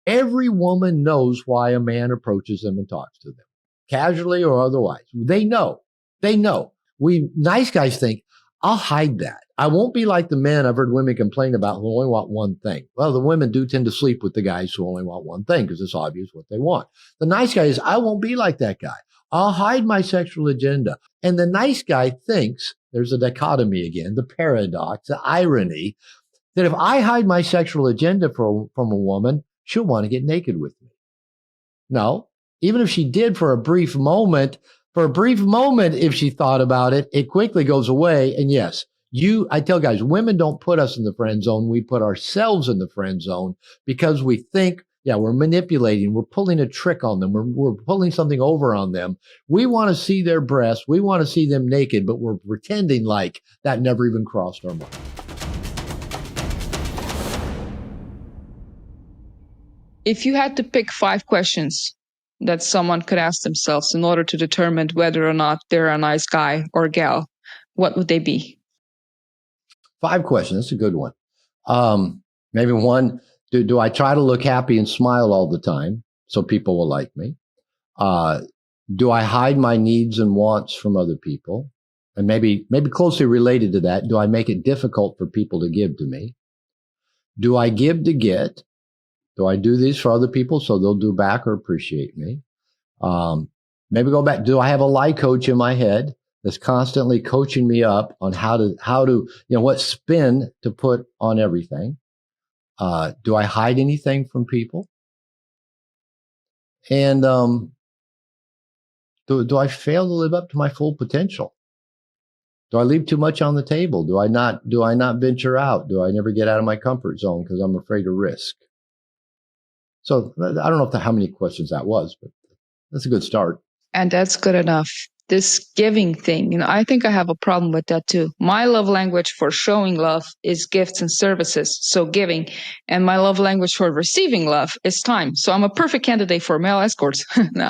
Every woman knows why a man approaches them and talks to them, casually or otherwise. They know. They know. We nice guys think, I'll hide that. I won't be like the men I've heard women complain about who only want one thing. Well, the women do tend to sleep with the guys who only want one thing because it's obvious what they want. The nice guy is, I won't be like that guy. I'll hide my sexual agenda. And the nice guy thinks, there's a dichotomy again, the paradox, the irony, that if I hide my sexual agenda from a woman, she'll want to get naked with me. No, even if she did for a brief moment, if she thought about it, it quickly goes away. And yes, I tell guys, women don't put us in the friend zone. We put ourselves in the friend zone because we think, yeah, we're manipulating. We're pulling a trick on them. We're pulling something over on them. We want to see their breasts. We want to see them naked, but we're pretending like that never even crossed our mind. If you had to pick 5 questions that someone could ask themselves in order to determine whether or not they're a nice guy or gal, what would they be? 5 questions. That's a good one. Maybe one, do I try to look happy and smile all the time so people will like me? Do I hide my needs and wants from other people? And maybe closely related to that, do I make it difficult for people to give to me? Do I give to get? Do I do these for other people so they'll do back or appreciate me? Maybe go back. Do I have a lie coach in my head that's constantly coaching me up on how to, what spin to put on everything? Do I hide anything from people? And do I fail to live up to my full potential? Do I leave too much on the table? Do I not venture out? Do I never get out of my comfort zone because I'm afraid of risk? So I don't know how many questions that was, but that's a good start. And that's good enough. This giving thing, I think I have a problem with that too. My love language for showing love is gifts and services, so giving. And my love language for receiving love is time. So I'm a perfect candidate for male escorts. No.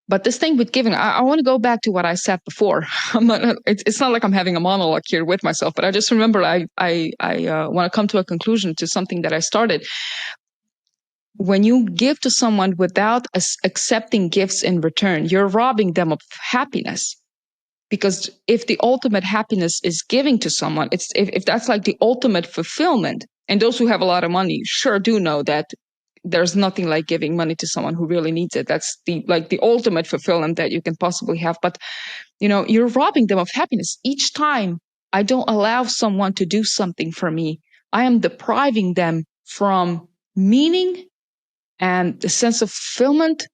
But this thing with giving, I want to go back to what I said before. It's not like I'm having a monologue here with myself, but I just remember I want to come to a conclusion to something that I started. When you give to someone without accepting gifts in return, you're robbing them of happiness. Because if the ultimate happiness is giving to someone, if that's like the ultimate fulfillment, and those who have a lot of money sure do know that there's nothing like giving money to someone who really needs it. That's the ultimate fulfillment that you can possibly have. But, you're robbing them of happiness. Each time I don't allow someone to do something for me, I am depriving them from meaning and the sense of fulfillment.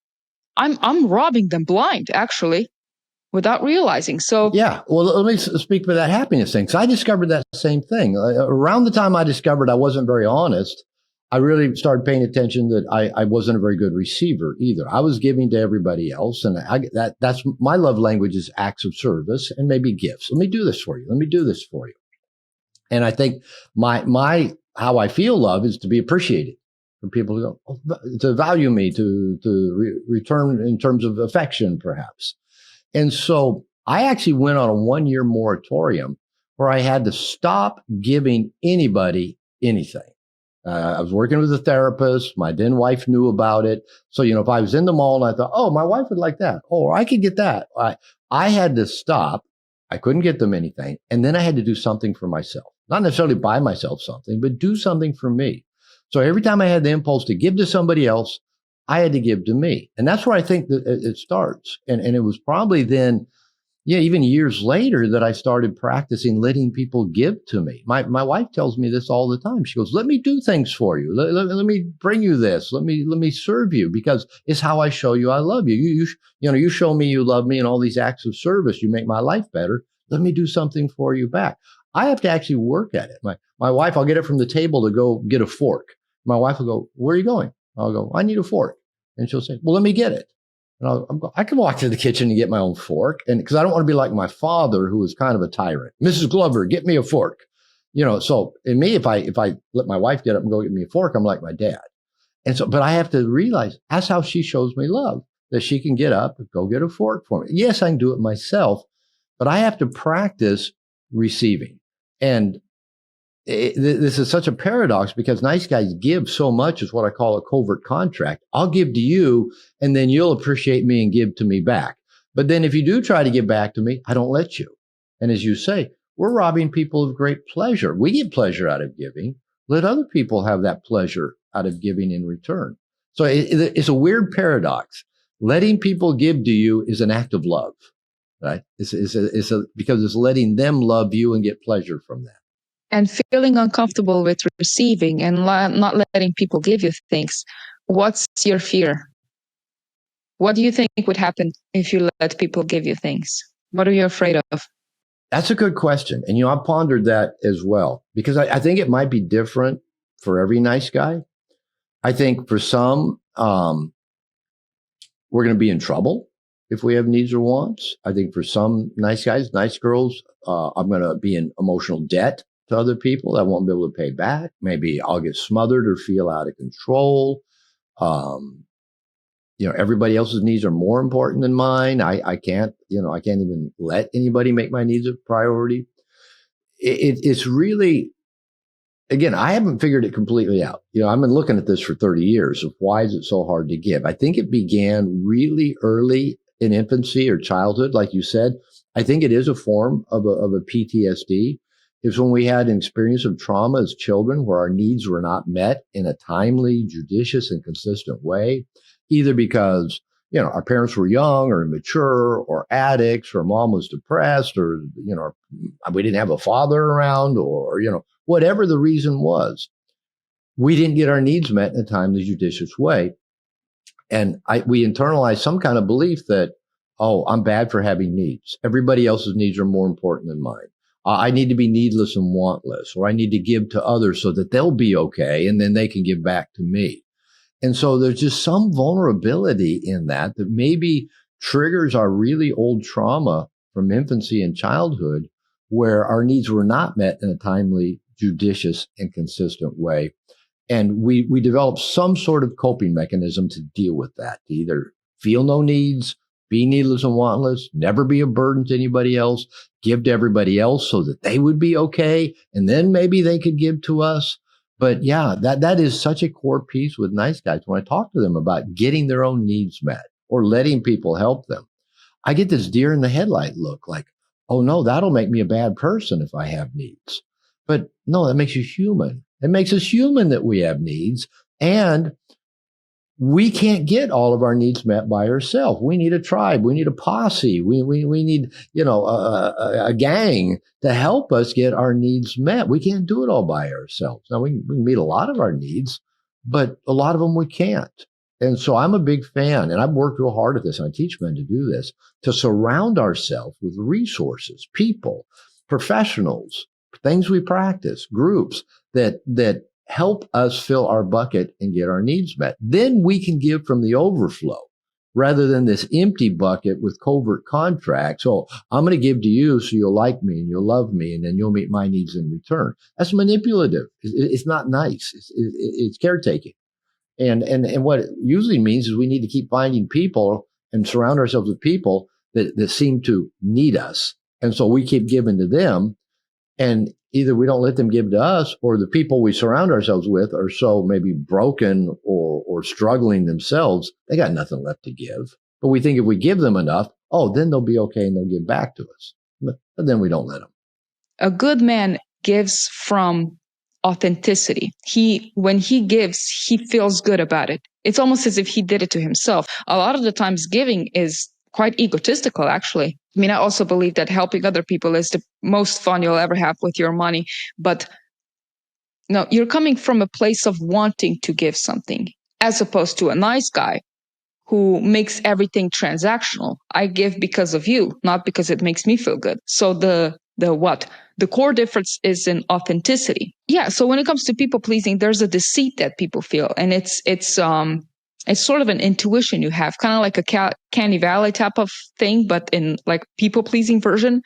I'm robbing them blind, actually, without realizing. So yeah, well, let me speak about that happiness thing. So I discovered that same thing around the time I discovered I wasn't very honest. I really started paying attention that I wasn't a very good receiver either. I was giving to everybody else, and that's my love language is acts of service and maybe gifts. Let me do this for you. Let me do this for you. And I think my how I feel love is to be appreciated. For people to go, to value me, to return in terms of affection, perhaps. And so I actually went on a 1-year moratorium where I had to stop giving anybody anything. I was working with a therapist. My then wife knew about it. So, if I was in the mall and I thought, oh, my wife would like that. Oh, I could get that. I had to stop. I couldn't get them anything. And then I had to do something for myself. Not necessarily buy myself something, but do something for me. So every time I had the impulse to give to somebody else, I had to give to me. And that's where I think that it starts. And it was probably then, even years later that I started practicing letting people give to me. My wife tells me this all the time. She goes, let me do things for you. Let me bring you this. Let me serve you, because it's how I show you I love you. You show me you love me, and all these acts of service, you make my life better. Let me do something for you back. I have to actually work at it. My wife, I'll get it from the table to go get a fork. My wife will go, where are you going? I'll go, I need a fork. And she'll say, well, let me get it. And I can walk to the kitchen and get my own fork. And because I don't want to be like my father, who was kind of a tyrant. Mrs. Glover, get me a fork. So in me, if I let my wife get up and go get me a fork, I'm like my dad. And so, but I have to realize that's how she shows me love, that she can get up and go get a fork for me. Yes, I can do it myself, but I have to practice receiving. And this is such a paradox because nice guys give so much is what I call a covert contract. I'll give to you and then you'll appreciate me and give to me back. But then if you do try to give back to me, I don't let you. And as you say, we're robbing people of great pleasure. We get pleasure out of giving. Let other people have that pleasure out of giving in return. So it's a weird paradox. Letting people give to you is an act of love, right? Because it's letting them love you and get pleasure from that. And feeling uncomfortable with receiving and not letting people give you things. What's your fear? What do you think would happen if you let people give you things? What are you afraid of? That's a good question. And, I pondered that as well, because I think it might be different for every nice guy. I think for some, we're going to be in trouble if we have needs or wants. I think for some nice guys, nice girls, I'm going to be in emotional debt to other people that I won't be able to pay back. Maybe I'll get smothered or feel out of control. Everybody else's needs are more important than mine. I can't even let anybody make my needs a priority. It's really, again, I haven't figured it completely out. I've been looking at this for 30 years of why is it so hard to give? I think it began really early in infancy or childhood, like you said. I think it is a form of a PTSD. It's when we had an experience of trauma as children where our needs were not met in a timely, judicious, and consistent way, either because, our parents were young or immature or addicts or mom was depressed or, we didn't have a father around or, whatever the reason was. We didn't get our needs met in a timely, judicious way. And we internalized some kind of belief that, I'm bad for having needs. Everybody else's needs are more important than mine. I need to be needless and wantless, or I need to give to others so that they'll be okay and then they can give back to me. And so there's just some vulnerability in that maybe triggers our really old trauma from infancy and childhood where our needs were not met in a timely, judicious, and consistent way. And we develop some sort of coping mechanism to deal with that, to either feel no needs, be needless and wantless, never be a burden to anybody else, give to everybody else so that they would be okay, and then maybe they could give to us. But yeah, that is such a core piece with nice guys. When I talk to them about getting their own needs met or letting people help them, I get this deer in the headlight look like, oh no, that'll make me a bad person if I have needs. But no, that makes you human. It makes us human that we have needs, and we can't get all of our needs met by ourselves. We need a tribe. We need a posse. We need, a gang to help us get our needs met. We can't do it all by ourselves. Now, we can meet a lot of our needs, but a lot of them we can't. And so I'm a big fan, and I've worked real hard at this, and I teach men to do this, to surround ourselves with resources, people, professionals, things we practice, groups that help us fill our bucket and get our needs met. Then we can give from the overflow rather than this empty bucket with covert contracts. So I'm going to give to you so you'll like me and you'll love me and then you'll meet my needs in return. That's manipulative. It's not nice. It's caretaking. And what it usually means is we need to keep finding people and surround ourselves with people that seem to need us. And so we keep giving to them. And either we don't let them give to us, or the people we surround ourselves with are so maybe broken or struggling themselves, they got nothing left to give. But we think if we give them enough, then they'll be okay and they'll give back to us. But then we don't let them. A good man gives from authenticity. When he gives, he feels good about it. It's almost as if he did it to himself. A lot of the times giving is quite egotistical, actually. I mean, I also believe that helping other people is the most fun you'll ever have with your money. But no, you're coming from a place of wanting to give something, as opposed to a nice guy who makes everything transactional. I give because of you, not because it makes me feel good. So the core difference is in authenticity. Yeah. So when it comes to people pleasing, there's a deceit that people feel, and it's sort of an intuition you have, kind of like a Canny Valley type of thing, but in like people pleasing version.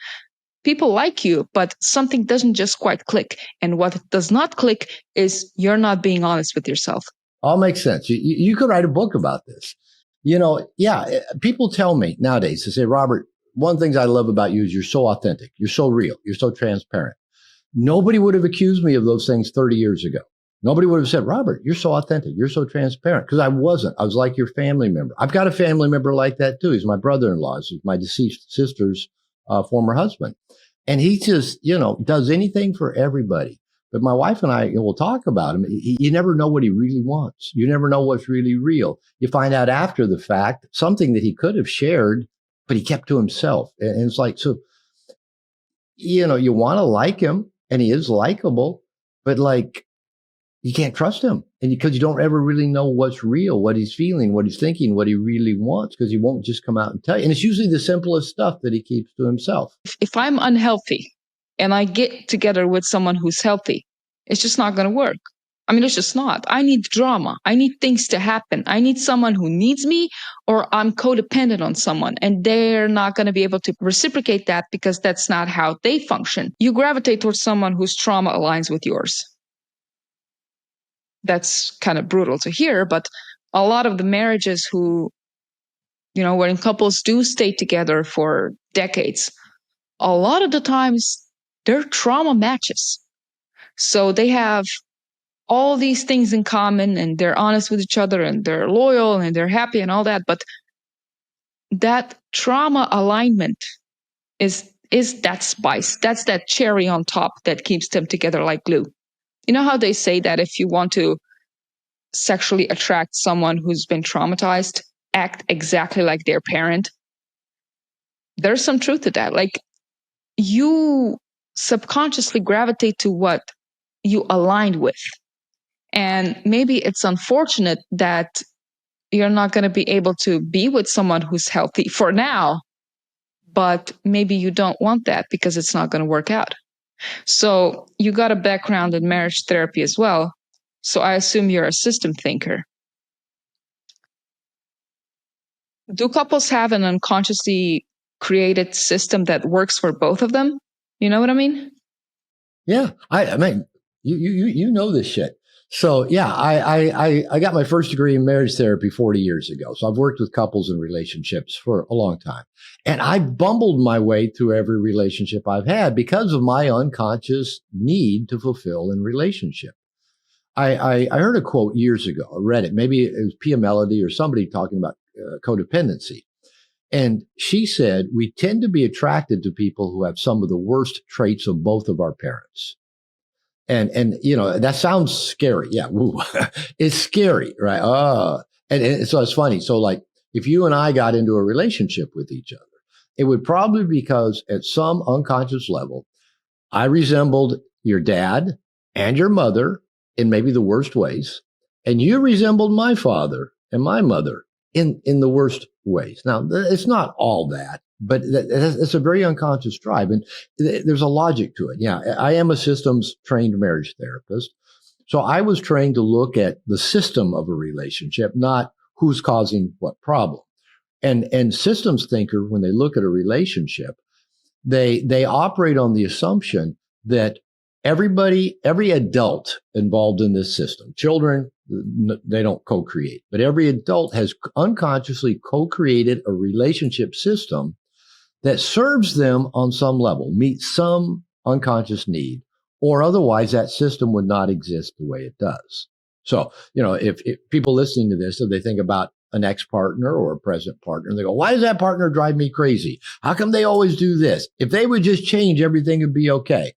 People like you, but something doesn't just quite click. And what does not click is you're not being honest with yourself. All makes sense. You could write a book about this. People tell me nowadays, they say, Robert, one of the things I love about you is you're so authentic. You're so real. You're so transparent. Nobody would have accused me of those things 30 years ago. Nobody would have said, Robert, you're so authentic. You're so transparent. Because I wasn't. I was like your family member. I've got a family member like that too. He's my brother-in-law. He's my deceased sister's former husband. And he just, does anything for everybody. But my wife and I will talk about him. You never know what he really wants. You never know what's really real. You find out after the fact something that he could have shared, but he kept to himself. And it's like, so, you want to like him and he is likable, but like, you can't trust him. And because you don't ever really know what's real, what he's feeling, what he's thinking, what he really wants, because he won't just come out and tell you. And it's usually the simplest stuff that he keeps to himself. If I'm unhealthy and I get together with someone who's healthy, it's just not going to work. I mean, it's just not. I need drama. I need things to happen. I need someone who needs me, or I'm codependent on someone and they're not going to be able to reciprocate that because that's not how they function. You gravitate towards someone whose trauma aligns with yours. That's kind of brutal to hear, but a lot of the marriages when couples do stay together for decades, a lot of the times they're trauma matches. So they have all these things in common and they're honest with each other and they're loyal and they're happy and all that. But that trauma alignment is that spice. That's that cherry on top that keeps them together like glue. You know how they say that if you want to sexually attract someone who's been traumatized, act exactly like their parent? There's some truth to that. Like, you subconsciously gravitate to what you aligned with. And maybe it's unfortunate that you're not going to be able to be with someone who's healthy for now, but maybe you don't want that because it's not going to work out. So you got a background in marriage therapy as well. So I assume you're a system thinker. Do couples have an unconsciously created system that works for both of them? You know what I mean? Yeah. I mean, you know this shit. So yeah, I got my first degree in marriage therapy 40 years ago. So I've worked with couples and relationships for a long time. And I bumbled my way through every relationship I've had because of my unconscious need to fulfill in relationship. I heard a quote years ago. I read it. Maybe it was Pia Melody or somebody talking about codependency. And she said, we tend to be attracted to people who have some of the worst traits of both of our parents. And that sounds scary. Yeah. Woo. It's scary, right? And so it's funny. So like, if you and I got into a relationship with each other, it would probably be because at some unconscious level, I resembled your dad and your mother in maybe the worst ways. And you resembled my father and my mother in the worst ways. Now, it's not all that, but it's a very unconscious drive. And there's a logic to it. Yeah, I am a systems trained marriage therapist. So I was trained to look at the system of a relationship, not who's causing what problem. And systems thinker, when they look at a relationship, they operate on the assumption that every adult involved in this system, children, they don't co-create, but every adult has unconsciously co-created a relationship system that serves them on some level, meets some unconscious need, or otherwise that system would not exist the way it does. So, if people listening to this, if they think about an ex-partner or a present partner, and they go, why does that partner drive me crazy? How come they always do this? If they would just change, everything would be okay.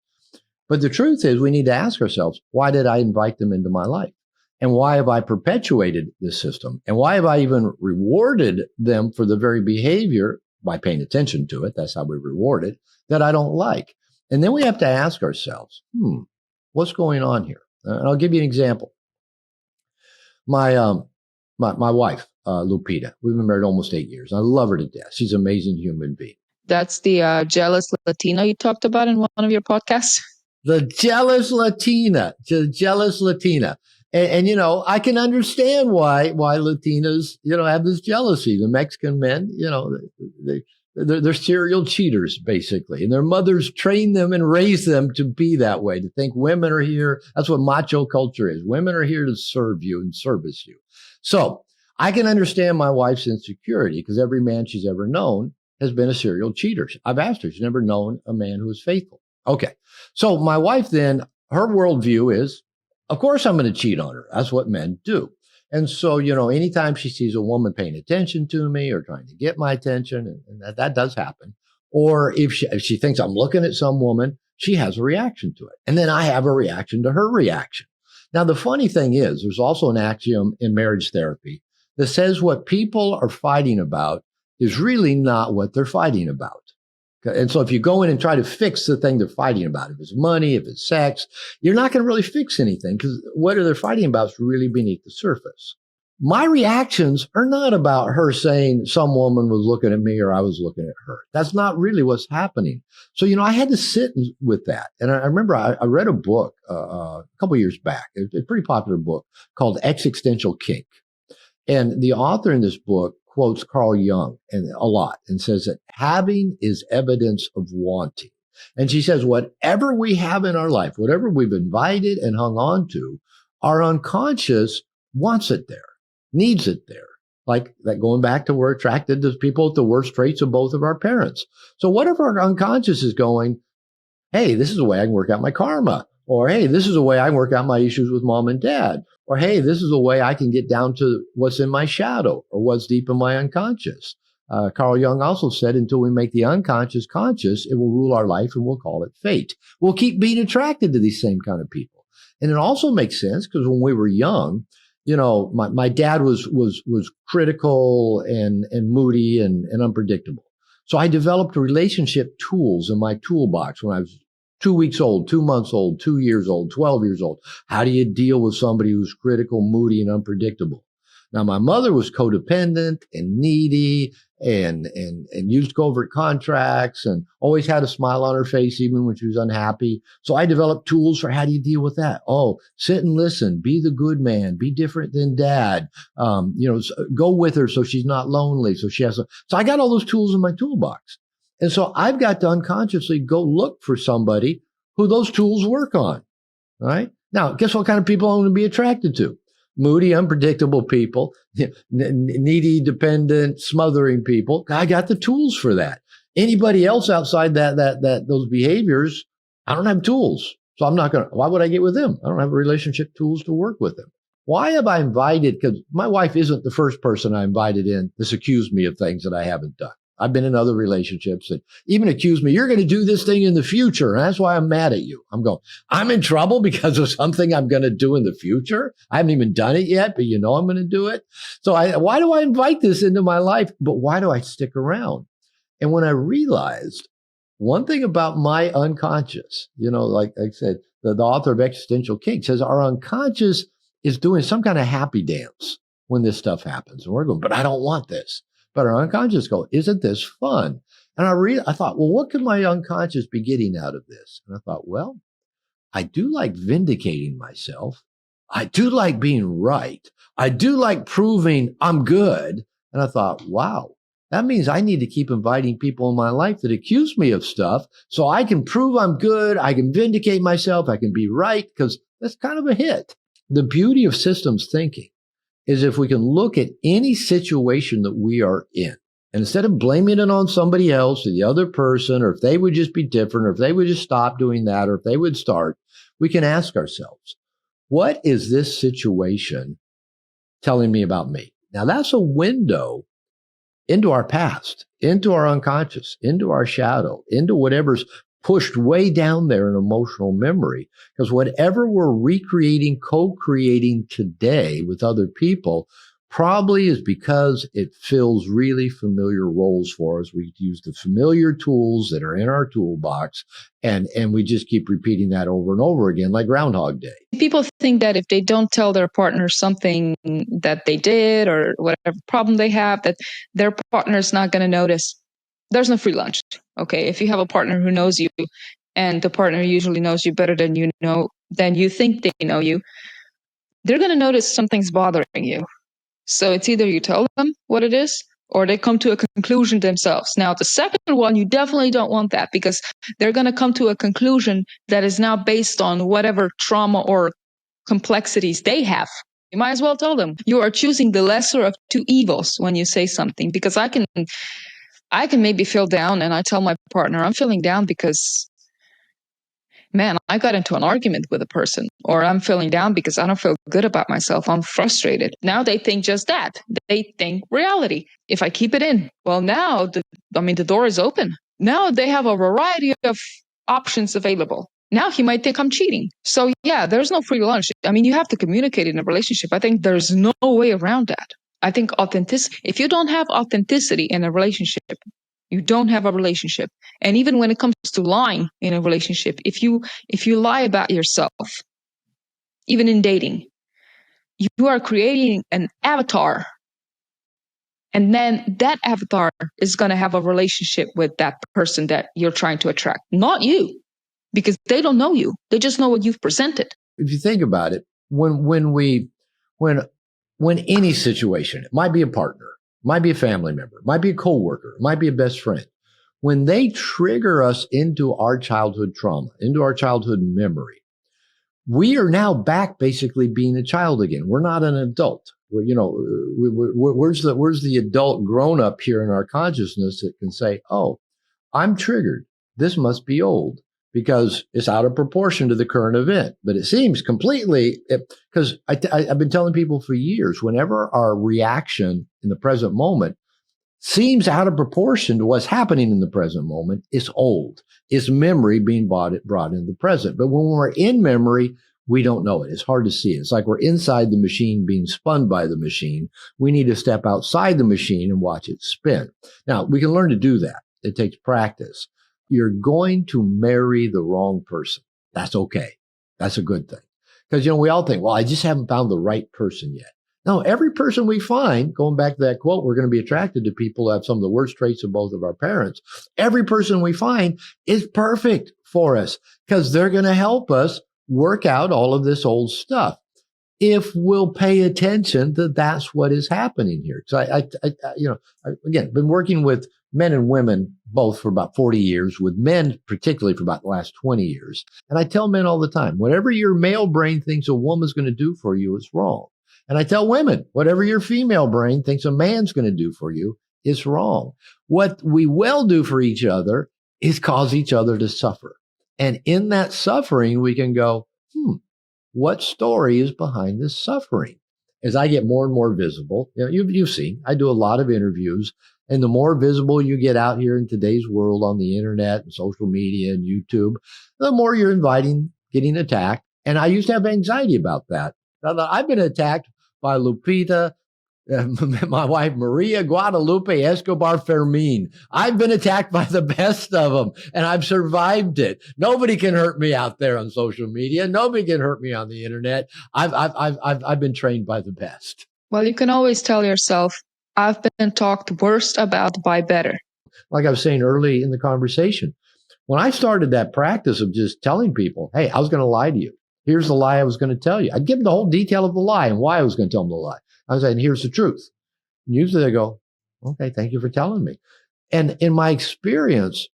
But the truth is, we need to ask ourselves, why did I invite them into my life? And why have I perpetuated this system? And why have I even rewarded them for the very behavior by paying attention to it? That's how we reward it, that I don't like. And then we have to ask ourselves, what's going on here? And I'll give you an example. My wife, Lupita, we've been married almost 8 years. I love her to death. She's an amazing human being. That's the jealous Latina you talked about in one of your podcasts. The jealous Latina. And I can understand why Latinas, have this jealousy. The Mexican men, they're serial cheaters, basically. And their mothers train them and raise them to be that way, to think women are here. That's what macho culture is. Women are here to serve you and service you. So I can understand my wife's insecurity because every man she's ever known has been a serial cheater. I've asked her, she's never known a man who was faithful. Okay. So my wife then, her worldview is, of course, I'm going to cheat on her. That's what men do. And so, anytime she sees a woman paying attention to me or trying to get my attention, and that does happen, or if she thinks I'm looking at some woman, she has a reaction to it. And then I have a reaction to her reaction. Now, the funny thing is, there's also an axiom in marriage therapy that says what people are fighting about is really not what they're fighting about. And so if you go in and try to fix the thing they're fighting about, if it's money, if it's sex, you're not going to really fix anything because what they're fighting about is really beneath the surface. My reactions are not about her saying some woman was looking at me or I was looking at her. That's not really what's happening. So, I had to sit with that. And I remember I read a book a couple of years back, a pretty popular book called Existential Kink. And the author in this book quotes Carl Jung a lot and says that having is evidence of wanting. And she says, whatever we have in our life, whatever we've invited and hung on to, our unconscious wants it there, needs it there. Like that going back to we're attracted to people with the worst traits of both of our parents. So what if our unconscious is going, hey, this is a way I can work out my karma. Or, hey, this is a way I can work out my issues with mom and dad. Or, hey, this is a way I can get down to what's in my shadow or what's deep in my unconscious. Carl Jung also said, until we make the unconscious conscious, it will rule our life and we'll call it fate. We'll keep being attracted to these same kind of people. And it also makes sense because when we were young, my dad was critical and moody and unpredictable. So I developed relationship tools in my toolbox when I was 2 weeks old, 2 months old, 2 years old, 12 years old. How do you deal with somebody who's critical, moody, and unpredictable? Now, my mother was codependent and needy and used covert contracts and always had a smile on her face, even when she was unhappy. So I developed tools for how do you deal with that? Oh, sit and listen, be the good man, be different than dad. Go with her so she's not lonely. So I got all those tools in my toolbox. And so I've got to unconsciously go look for somebody who those tools work on. All right. Now, guess what kind of people I'm going to be attracted to? Moody, unpredictable people, needy, dependent, smothering people. I got the tools for that. Anybody else outside those behaviors, I don't have tools. So why would I get with them? I don't have relationship tools to work with them. Why have I invited? Because my wife isn't the first person I invited in that's accused me of things that I haven't done. I've been in other relationships that even accuse me, you're going to do this thing in the future. And that's why I'm mad at you. I'm in trouble because of something I'm going to do in the future. I haven't even done it yet, but I'm going to do it. So why do I invite this into my life? But why do I stick around? And when I realized one thing about my unconscious, like I said, the author of Existential Kink says our unconscious is doing some kind of happy dance when this stuff happens. And we're going, but I don't want this. But our unconscious go, isn't this fun? And I thought, well, what could my unconscious be getting out of this? And I thought, well, I do like vindicating myself. I do like being right. I do like proving I'm good. And I thought, wow, that means I need to keep inviting people in my life that accuse me of stuff so I can prove I'm good. I can vindicate myself. I can be right because that's kind of a hit. The beauty of systems thinking is if we can look at any situation that we are in, and instead of blaming it on somebody else or the other person, or if they would just be different, or if they would just stop doing that, or if they would start, we can ask ourselves, what is this situation telling me about me? Now, that's a window into our past, into our unconscious, into our shadow, into whatever's pushed way down there in emotional memory. Because whatever we're recreating, co-creating today with other people probably is because it fills really familiar roles for us. We use the familiar tools that are in our toolbox, and we just keep repeating that over and over again, like Groundhog Day. People think that if they don't tell their partner something that they did or whatever problem they have, that their partner is not going to notice. There's no free lunch. Okay. If you have a partner who knows you and the partner usually knows you better than than you think they know you, they're going to notice something's bothering you. So it's either you tell them what it is or they come to a conclusion themselves. Now, the second one, you definitely don't want that because they're going to come to a conclusion that is now based on whatever trauma or complexities they have. You might as well tell them you are choosing the lesser of two evils when you say something, because I can maybe feel down and I tell my partner I'm feeling down because man, I got into an argument with a person, or I'm feeling down because I don't feel good about myself. I'm frustrated. Now they think just that. They think reality. If I keep it in, well, now the door is open. Now they have a variety of options available. Now he might think I'm cheating. So yeah, there's no free lunch. I mean, you have to communicate in a relationship. I think there's no way around that. I think authenticity, if you don't have authenticity in a relationship, you don't have a relationship. And even when it comes to lying in a relationship, if you lie about yourself, even in dating, you are creating an avatar. And then that avatar is going to have a relationship with that person that you're trying to attract, not you, because they don't know you. They just know what you've presented. If you think about it, when any situation, it might be a partner, might be a family member, might be a coworker, might be a best friend, when they trigger us into our childhood trauma, into our childhood memory, we are now back basically being a child again. We're not an adult. Where's the adult grown up here in our consciousness that can say, oh, I'm triggered. This must be old because it's out of proportion to the current event. But it seems completely, because I've been telling people for years, whenever our reaction in the present moment seems out of proportion to what's happening in the present moment, it's old. It's memory being brought into the present. But when we're in memory, we don't know it. It's hard to see it. It's like we're inside the machine being spun by the machine. We need to step outside the machine and watch it spin. Now, we can learn to do that. It takes practice. You're going to marry the wrong person. That's okay. That's a good thing. Because, we all think, well, I just haven't found the right person yet. No, every person we find, going back to that quote, we're going to be attracted to people who have some of the worst traits of both of our parents. Every person we find is perfect for us because they're going to help us work out all of this old stuff if we'll pay attention that that's what is happening here. So again, been working with men and women both for about 40 years, with men particularly for about the last 20 years. And I tell men all the time, whatever your male brain thinks a woman's going to do for you is wrong. And I tell women, whatever your female brain thinks a man's going to do for you is wrong. What we will do for each other is cause each other to suffer. And in that suffering, we can go, what story is behind this suffering? As I get more and more visible, you've seen, I do a lot of interviews, and the more visible you get out here in today's world on the internet and social media and YouTube, the more you're getting attacked. And I used to have anxiety about that. I've been attacked by Lupita, my wife, Maria Guadalupe Escobar Fermin. I've been attacked by the best of them, and I've survived it. Nobody can hurt me out there on social media. Nobody can hurt me on the internet. I've been trained by the best. Well, you can always tell yourself, I've been talked worst about by better. Like I was saying early in the conversation, when I started that practice of just telling people, hey, I was going to lie to you. Here's the lie I was going to tell you. I'd give them the whole detail of the lie and why I was going to tell them the lie. I was saying, here's the truth. And usually they go, okay, thank you for telling me. And in my experience,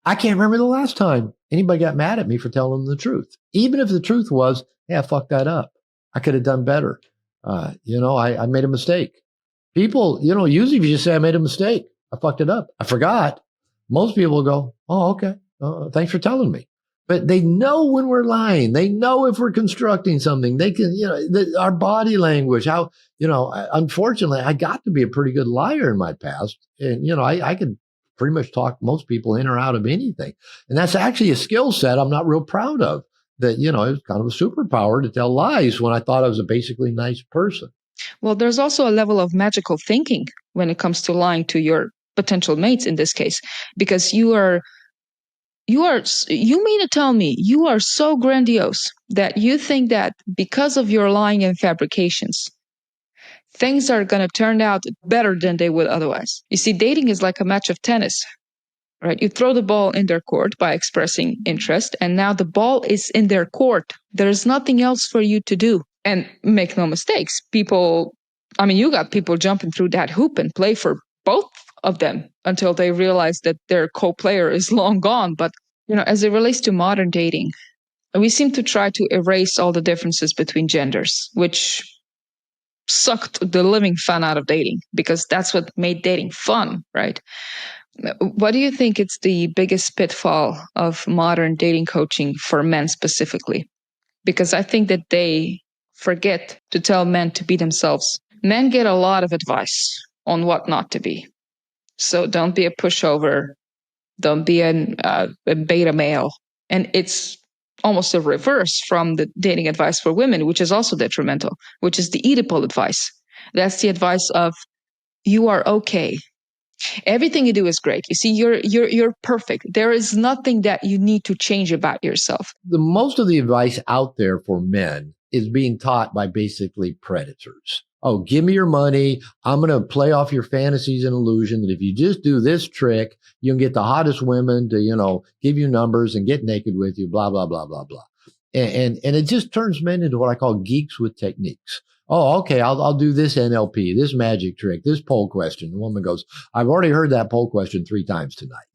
I can't remember the last time anybody got mad at me for telling them the truth. Even if the truth was, hey, I fucked that up. I could have done better. I made a mistake. People, usually if you just say I made a mistake, I fucked it up, I forgot, most people go, oh, okay. Thanks for telling me. But they know when we're lying. They know if we're constructing something. They can, our body language, how, unfortunately, I got to be a pretty good liar in my past. And, I could pretty much talk most people in or out of anything. And that's actually a skill set I'm not real proud of. That, it was kind of a superpower to tell lies when I thought I was a basically nice person. Well, there's also a level of magical thinking when it comes to lying to your potential mates in this case, because you mean to tell me you are so grandiose that you think that because of your lying and fabrications, things are going to turn out better than they would otherwise. You see, dating is like a match of tennis, right? You throw the ball in their court by expressing interest, and now the ball is in their court. There's nothing else for you to do. And make no mistakes, you got people jumping through that hoop and play for both of them until they realize that their co-player is long gone. But, as it relates to modern dating, we seem to try to erase all the differences between genders, which sucked the living fun out of dating because that's what made dating fun, right? What do you think is the biggest pitfall of modern dating coaching for men specifically? Because I think that they forget to tell men to be themselves. Men get a lot of advice on what not to be. So don't be a pushover. Don't be a beta male. And it's almost a reverse from the dating advice for women, which is also detrimental, which is the Oedipal advice. That's the advice of you are okay. Everything you do is great. You see, you're perfect. There is nothing that you need to change about yourself. The most of the advice out there for men is being taught by basically predators. Oh, give me your money. I'm going to play off your fantasies and illusion that if you just do this trick, you can get the hottest women to, give you numbers and get naked with you, blah, blah, blah, blah, blah. And it just turns men into what I call geeks with techniques. Oh, okay, I'll do this NLP, this magic trick, this poll question. The woman goes, I've already heard that poll question 3 times tonight.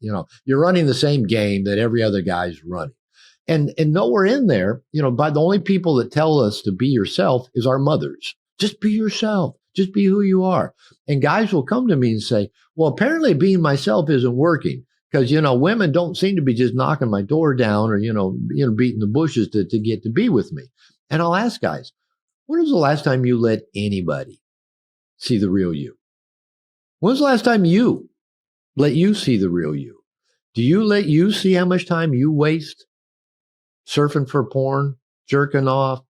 You're running the same game that every other guy's running. And nowhere in there, by the only people that tell us to be yourself is our mothers. Just be yourself. Just be who you are. And guys will come to me and say, well, apparently being myself isn't working because, women don't seem to be just knocking my door down or, beating the bushes to get to be with me. And I'll ask guys, when was the last time you let anybody see the real you? When was the last time you let you see the real you? Do you let you see how much time you waste surfing for porn, jerking off,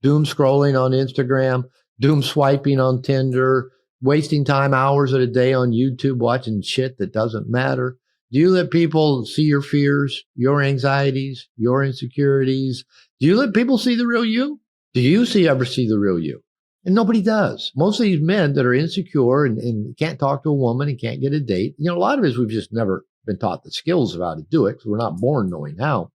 doom scrolling on Instagram, doom swiping on Tinder, wasting time hours of a day on YouTube watching shit that doesn't matter? Do you let people see your fears, your anxieties, your insecurities? Do you let people see the real you? Do you ever see the real you? And nobody does. Most of these men that are insecure and can't talk to a woman and can't get a date, a lot of it is we've just never been taught the skills of how to do it because we're not born knowing how.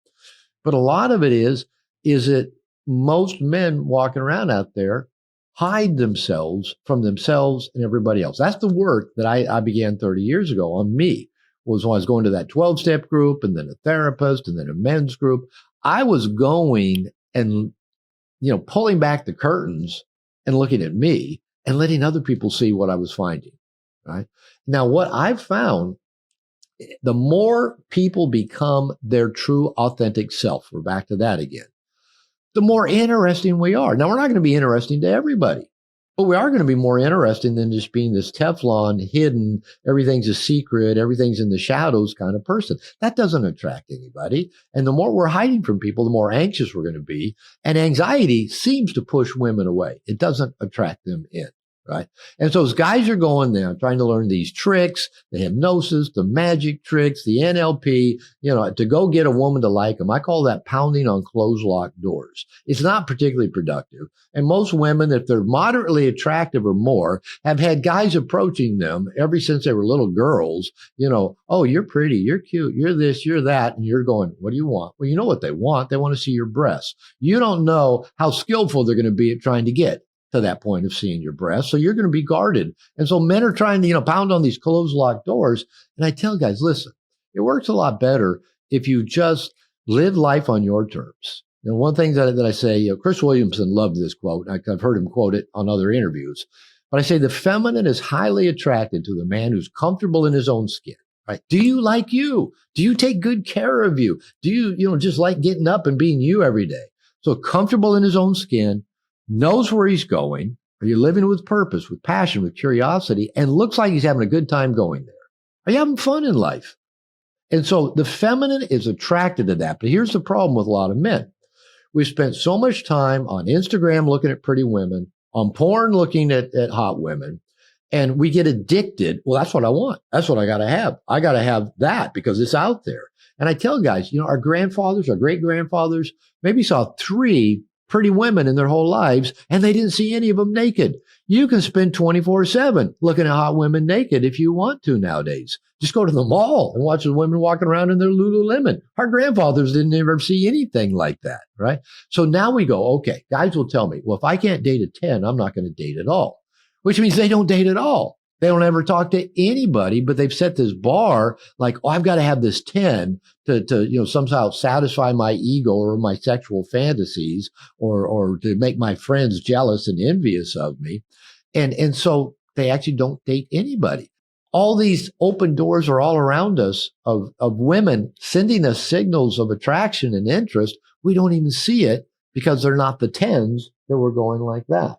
But a lot of it is that most men walking around out there hide themselves from themselves and everybody else. That's the work that I began 30 years ago on me. Was when I was going to that 12-step group and then a therapist and then a men's group. I was going and pulling back the curtains and looking at me and letting other people see what I was finding, right? Now, what I've found, the more people become their true, authentic self, we're back to that again, the more interesting we are. Now, we're not going to be interesting to everybody, but we are going to be more interesting than just being this Teflon, hidden, everything's a secret, everything's in the shadows kind of person. That doesn't attract anybody. And the more we're hiding from people, the more anxious we're going to be. And anxiety seems to push women away. It doesn't attract them in. Right. And so as guys are going there trying to learn these tricks, the hypnosis, the magic tricks, the NLP, to go get a woman to like them, I call that pounding on closed locked doors. It's not particularly productive. And most women, if they're moderately attractive or more, have had guys approaching them ever since they were little girls, oh, you're pretty, you're cute, you're this, you're that. And you're going, what do you want? Well, you know what they want. They want to see your breasts. You don't know how skillful they're going to be at trying to get to that point of seeing your breasts. So you're going to be guarded. And so men are trying to, pound on these closed locked doors. And I tell guys, listen, it works a lot better if you just live life on your terms. One thing that I say, Chris Williamson loved this quote. I've heard him quote it on other interviews, but I say the feminine is highly attracted to the man who's comfortable in his own skin. Right? Do you like you? Do you take good care of you? Do you, just like getting up and being you every day? So comfortable in his own skin, knows where he's going. Are you living with purpose, with passion, with curiosity, and looks like he's having a good time going there? Are you having fun in life? And so the feminine is attracted to that. But here's the problem with a lot of men. We spent so much time on Instagram looking at pretty women, on porn looking at hot women, and we get addicted. Well, that's what I want. That's what I got to have. I got to have that because it's out there. And I tell guys, our grandfathers, our great-grandfathers, maybe saw 3 pretty women in their whole lives, and they didn't see any of them naked. You can spend 24/7 looking at hot women naked if you want to nowadays. Just go to the mall and watch the women walking around in their Lululemon. Our grandfathers didn't ever see anything like that, right? So now we go, okay, guys will tell me, well, if I can't date a 10, I'm not going to date at all, which means they don't date at all. They don't ever talk to anybody, but they've set this bar like, oh, I've got to have this 10 to somehow satisfy my ego or my sexual fantasies or to make my friends jealous and envious of me. And so they actually don't date anybody. all these open doors are all around us of women sending us signals of attraction and interest. We don't even see it because they're not the 10s that we're going like that.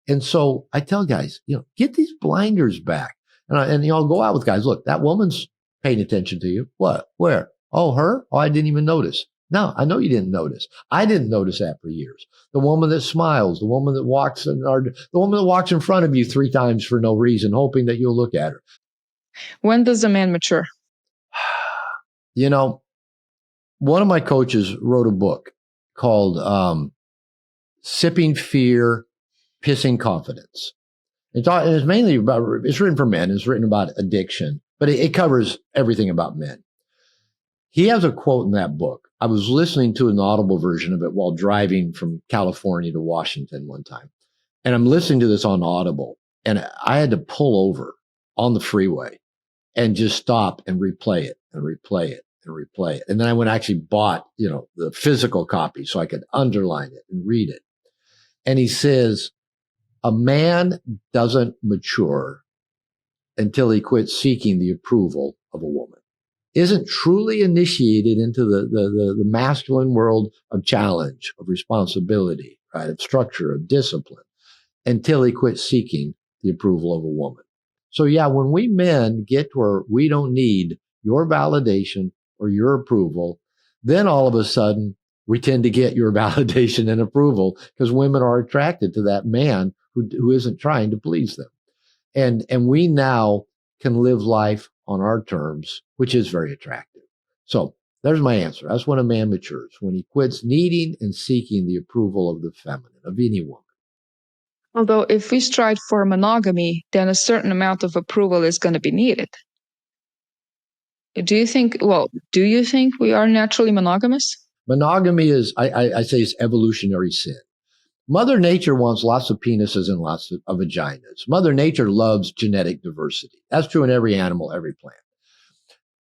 And so I tell guys, get these blinders back. And I'll go out with guys. Look, that woman's paying attention to you. What? Where? Oh, her? Oh, I didn't even notice. No, I know you didn't notice. I didn't notice that for years. The woman that smiles, the woman that walks the woman that walks in front of you 3 times for no reason, hoping that you'll look at her. When does a man mature? One of my coaches wrote a book called Sipping Fear, Pissing Confidence. It's mainly about, it's written for men. It's written about addiction, but it covers everything about men. He has a quote in that book. I was listening to an audible version of it while driving from California to Washington one time. And I'm listening to this on Audible, and I had to pull over on the freeway and just stop and replay it and replay it and replay it. And then I went and actually bought, the physical copy so I could underline it and read it. And he says, a man doesn't mature until he quits seeking the approval of a woman, isn't truly initiated into the masculine world of challenge, of responsibility, right, of structure, of discipline, until he quits seeking the approval of a woman. So yeah, when we men get to where we don't need your validation or your approval, then all of a sudden we tend to get your validation and approval because women are attracted to that man who isn't trying to please them. And we now can live life on our terms, which is very attractive. So there's my answer. That's when a man matures, when he quits needing and seeking the approval of the feminine, of any woman. Although if we strive for monogamy, then a certain amount of approval is going to be needed. Do you think we are naturally monogamous? Monogamy is, I say, it's evolutionary sin. Mother Nature wants lots of penises and lots of vaginas. Mother Nature loves genetic diversity. That's true in every animal, every plant.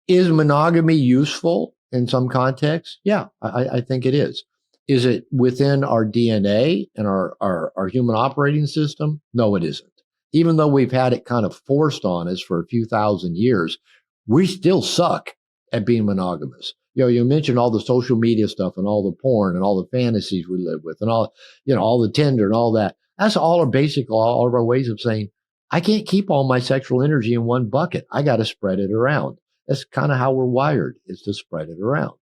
Is monogamy useful in some contexts? Yeah, I think it is. Is it within our DNA and our human operating system? No, it isn't. Even though we've had it kind of forced on us for a few thousand years, we still suck at being monogamous. You mentioned all the social media stuff and all the porn and all the fantasies we live with and all the Tinder and all that. That's all of our ways of saying, I can't keep all my sexual energy in one bucket. I got to spread it around. That's kind of how we're wired, is to spread it around.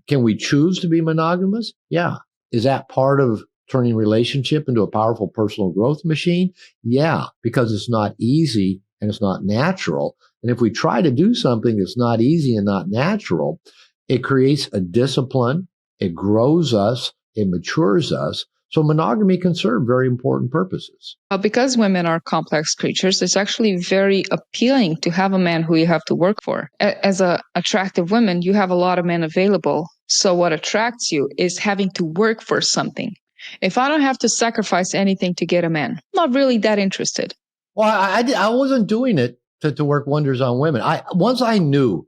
Can we choose to be monogamous? Yeah. Is that part of turning relationship into a powerful personal growth machine? Yeah, because it's not easy and it's not natural. And if we try to do something that's not easy and not natural, it creates a discipline, it grows us, it matures us. So monogamy can serve very important purposes. Because women are complex creatures, it's actually very appealing to have a man who you have to work for. As an attractive woman, you have a lot of men available. So what attracts you is having to work for something. If I don't have to sacrifice anything to get a man, I'm not really that interested. Well, I wasn't doing it to work wonders on women. Once I knew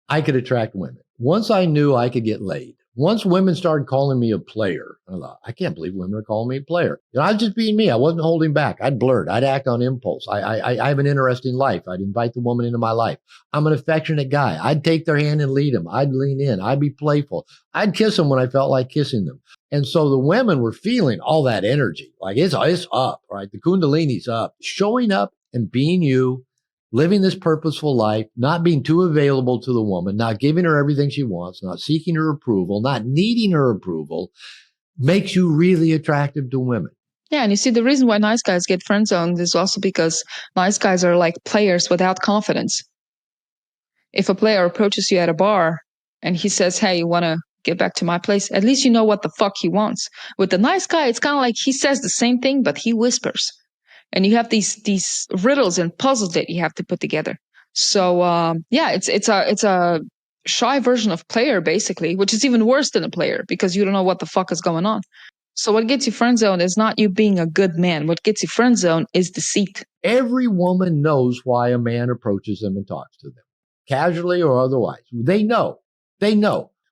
I could attract women, once I knew I could get laid, once women started calling me a player, I thought, I can't believe women are calling me a player. I was just being me. I wasn't holding back. I'd blurt. I'd act on impulse. I have an interesting life. I'd invite the woman into my life. I'm an affectionate guy. I'd take their hand and lead them. I'd lean in. I'd be playful. I'd kiss them when I felt like kissing them. And so the women were feeling all that energy. Like it's up, right? The Kundalini's up. Showing up and being you, living this purposeful life, not being too available to the woman, not giving her everything she wants, not seeking her approval, not needing her approval, makes you really attractive to women. Yeah, and you see, the reason why nice guys get friend zoned is also because nice guys are like players without confidence. If a player approaches you at a bar and he says, hey, you want to get back to my place? At least you know what the fuck he wants. With the nice guy, it's kind of like he says the same thing, but he whispers. And you have these riddles and puzzles that you have to put together. So yeah, it's a shy version of player, basically, which is even worse than a player because you don't know what the fuck is going on. So what gets you friend zoned is not you being a good man. What gets you friend zoned is deceit. Every woman knows why a man approaches them and talks to them, casually or otherwise. They know.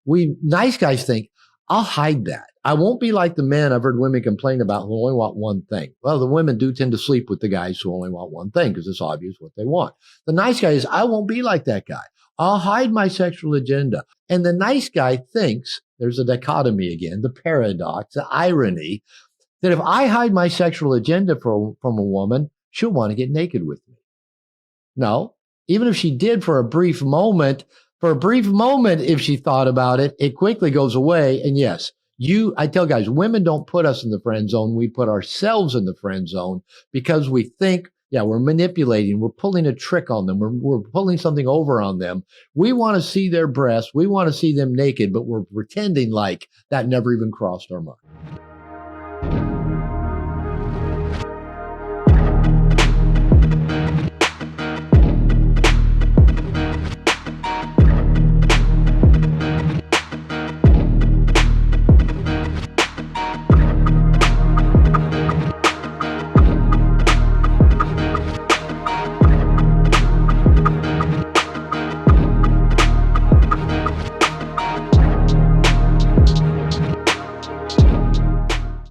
We nice guys think, I'll hide that. I won't be like the men I've heard women complain about who only want one thing. Well, the women do tend to sleep with the guys who only want one thing because it's obvious what they want. The nice guy is, I won't be like that guy. I'll hide my sexual agenda. And the nice guy thinks, there's a dichotomy again, the paradox, the irony, that if I hide my sexual agenda from a woman, she'll want to get naked with me. No, even if she did for a brief moment, if she thought about it, it quickly goes away. And yes, I tell guys, women don't put us in the friend zone. We put ourselves in the friend zone because we think, yeah, we're manipulating. We're pulling a trick on them. We're pulling something over on them. We want to see their breasts. We want to see them naked, but we're pretending like that never even crossed our mind.